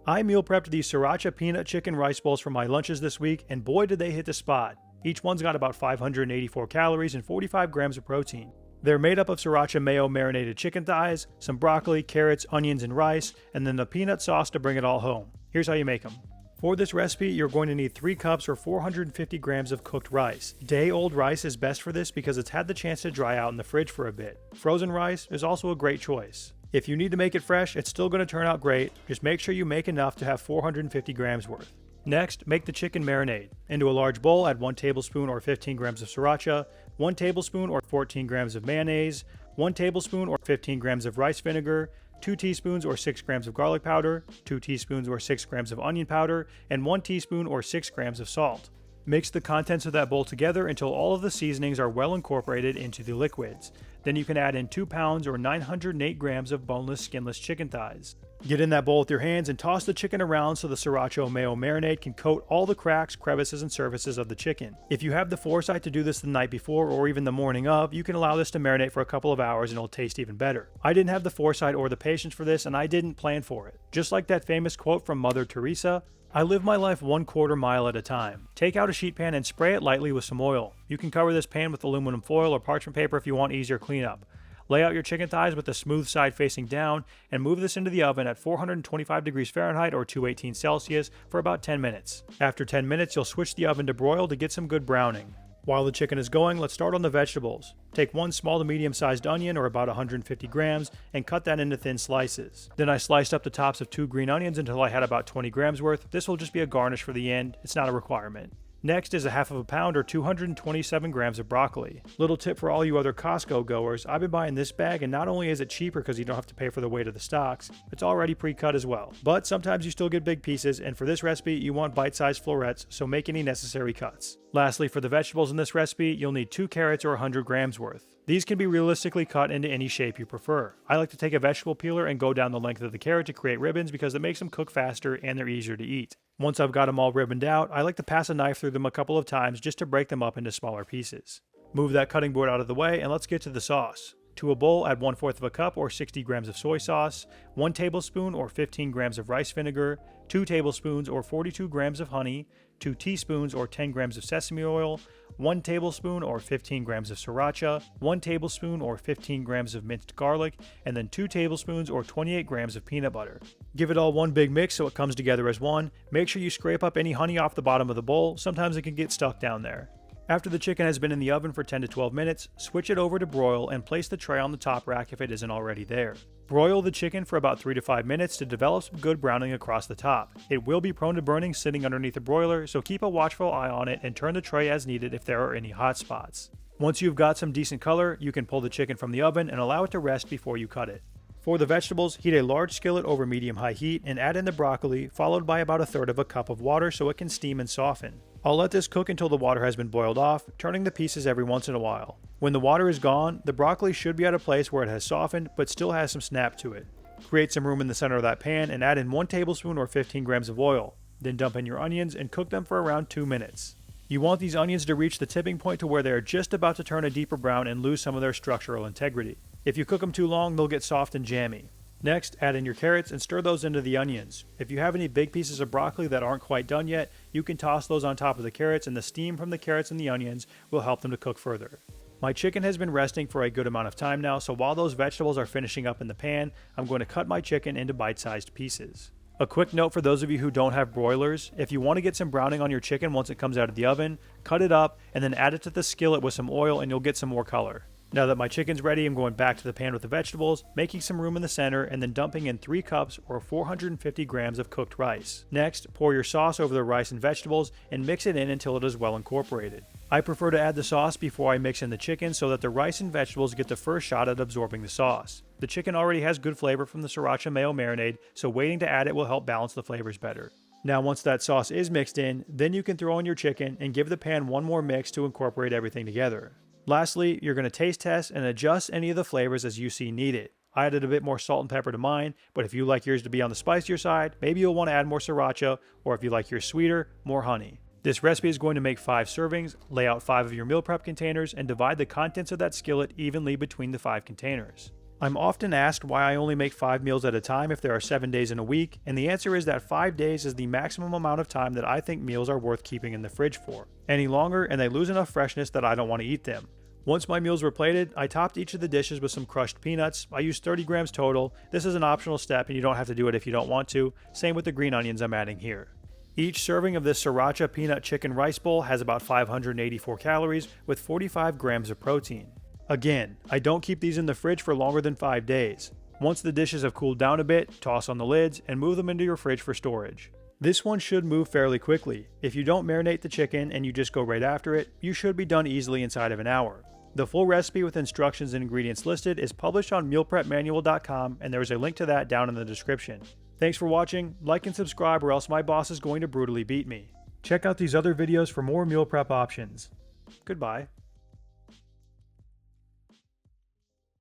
I meal prepped these Sriracha peanut chicken rice bowls for my lunches this week, and boy did they hit the spot. Each one's got about 584 calories and 45 grams of protein. They're made up of Sriracha mayo marinated chicken thighs, some broccoli, carrots, onions, and rice, and then the peanut sauce to bring it all home. Here's how you make them. For this recipe, you're going to need 3 cups or 450 grams of cooked rice. Day-old rice is best for this because it's had the chance to dry out in the fridge for a bit. Frozen rice is also a great choice. If you need to make it fresh, it's still going to turn out great. Just make sure you make enough to have 450 grams worth. Next, make the chicken marinade. Into a large bowl, add 1 tablespoon or 15 grams of Sriracha, 1 tablespoon or 14 grams of mayonnaise, 1 tablespoon or 15 grams of rice vinegar, 2 teaspoons or 6 grams of garlic powder, 2 teaspoons or 6 grams of onion powder, and 1 teaspoon or 6 grams of salt. Mix the contents of that bowl together until all of the seasonings are well incorporated into the liquids. Then you can add in 2 pounds or 908 grams of boneless, skinless chicken thighs. Get in that bowl with your hands and toss the chicken around so the Sriracha mayo marinade can coat all the cracks, crevices, and surfaces of the chicken. If you have the foresight to do this the night before or even the morning of, you can allow this to marinate for a couple of hours and it'll taste even better. I didn't have the foresight or the patience for this, and I didn't plan for it. Just like that famous quote from Mother Teresa, I live my life 1/4 mile at a time. Take out a sheet pan and spray it lightly with some oil. You can cover this pan with aluminum foil or parchment paper if you want easier cleanup. Lay out your chicken thighs with the smooth side facing down and move this into the oven at 425 degrees Fahrenheit or 218 Celsius for about 10 minutes. After 10 minutes, you'll switch the oven to broil to get some good browning. While the chicken is going, let's start on the vegetables. Take 1 small to medium-sized onion, or about 150 grams, and cut that into thin slices. Then I sliced up the tops of 2 green onions until I had about 20 grams worth. This will just be a garnish for the end. It's not a requirement. Next is a half of a pound or 227 grams of broccoli. Little tip for all you other Costco goers, I've been buying this bag, and not only is it cheaper because you don't have to pay for the weight of the stalks, it's already pre-cut as well. But sometimes you still get big pieces, and for this recipe you want bite-sized florets, so make any necessary cuts. Lastly, for the vegetables in this recipe, you'll need 2 carrots or 100 grams worth. These can be realistically cut into any shape you prefer. I like to take a vegetable peeler and go down the length of the carrot to create ribbons because it makes them cook faster and they're easier to eat. Once I've got them all ribboned out, I like to pass a knife through them a couple of times just to break them up into smaller pieces. Move that cutting board out of the way and let's get to the sauce. To a bowl, add 1/4 of a cup or 60 grams of soy sauce, 1 tablespoon or 15 grams of rice vinegar, 2 tablespoons or 42 grams of honey, 2 teaspoons or 10 grams of sesame oil, 1 tablespoon or 15 grams of Sriracha, 1 tablespoon or 15 grams of minced garlic, and then 2 tablespoons or 28 grams of peanut butter. Give it all one big mix so it comes together as one. Make sure you scrape up any honey off the bottom of the bowl, sometimes it can get stuck down there. After the chicken has been in the oven for 10 to 12 minutes, switch it over to broil and place the tray on the top rack if it isn't already there. Broil the chicken for about 3 to 5 minutes to develop some good browning across the top. It will be prone to burning sitting underneath the broiler, so keep a watchful eye on it and turn the tray as needed if there are any hot spots. Once you've got some decent color, you can pull the chicken from the oven and allow it to rest before you cut it. For the vegetables, heat a large skillet over medium-high heat and add in the broccoli, followed by about 1/3 of a cup of water so it can steam and soften. I'll let this cook until the water has been boiled off, turning the pieces every once in a while. When the water is gone, the broccoli should be at a place where it has softened but still has some snap to it. Create some room in the center of that pan and add in 1 tablespoon or 15 grams of oil. Then dump in your onions and cook them for around 2 minutes. You want these onions to reach the tipping point to where they are just about to turn a deeper brown and lose some of their structural integrity. If you cook them too long, they'll get soft and jammy. Next, add in your carrots and stir those into the onions. If you have any big pieces of broccoli that aren't quite done yet, you can toss those on top of the carrots, and the steam from the carrots and the onions will help them to cook further. My chicken has been resting for a good amount of time now, so while those vegetables are finishing up in the pan, I'm going to cut my chicken into bite-sized pieces. A quick note for those of you who don't have broilers, if you want to get some browning on your chicken once it comes out of the oven, cut it up and then add it to the skillet with some oil and you'll get some more color. Now that my chicken's ready, I'm going back to the pan with the vegetables, making some room in the center, and then dumping in 3 cups or 450 grams of cooked rice. Next, pour your sauce over the rice and vegetables and mix it in until it is well incorporated. I prefer to add the sauce before I mix in the chicken so that the rice and vegetables get the first shot at absorbing the sauce. The chicken already has good flavor from the Sriracha mayo marinade, so waiting to add it will help balance the flavors better. Now once that sauce is mixed in, then you can throw in your chicken and give the pan one more mix to incorporate everything together. Lastly, you're going to taste test and adjust any of the flavors as you see needed. I added a bit more salt and pepper to mine, but if you like yours to be on the spicier side, maybe you'll want to add more Sriracha, or if you like yours sweeter, more honey. This recipe is going to make 5 servings, lay out 5 of your meal prep containers, and divide the contents of that skillet evenly between the 5 containers. I'm often asked why I only make 5 meals at a time if there are 7 days in a week, and the answer is that 5 days is the maximum amount of time that I think meals are worth keeping in the fridge for. Any longer and they lose enough freshness that I don't want to eat them. Once my meals were plated, I topped each of the dishes with some crushed peanuts. I used 30 grams total. This is an optional step and you don't have to do it if you don't want to. Same with the green onions I'm adding here. Each serving of this Sriracha peanut chicken rice bowl has about 584 calories with 45 grams of protein. Again, I don't keep these in the fridge for longer than 5 days. Once the dishes have cooled down a bit, toss on the lids and move them into your fridge for storage. This one should move fairly quickly. If you don't marinate the chicken and you just go right after it, you should be done easily inside of an hour. The full recipe with instructions and ingredients listed is published on mealprepmanual.com and there is a link to that down in the description. Thanks for watching, like and subscribe or else my boss is going to brutally beat me. Check out these other videos for more meal prep options. Goodbye.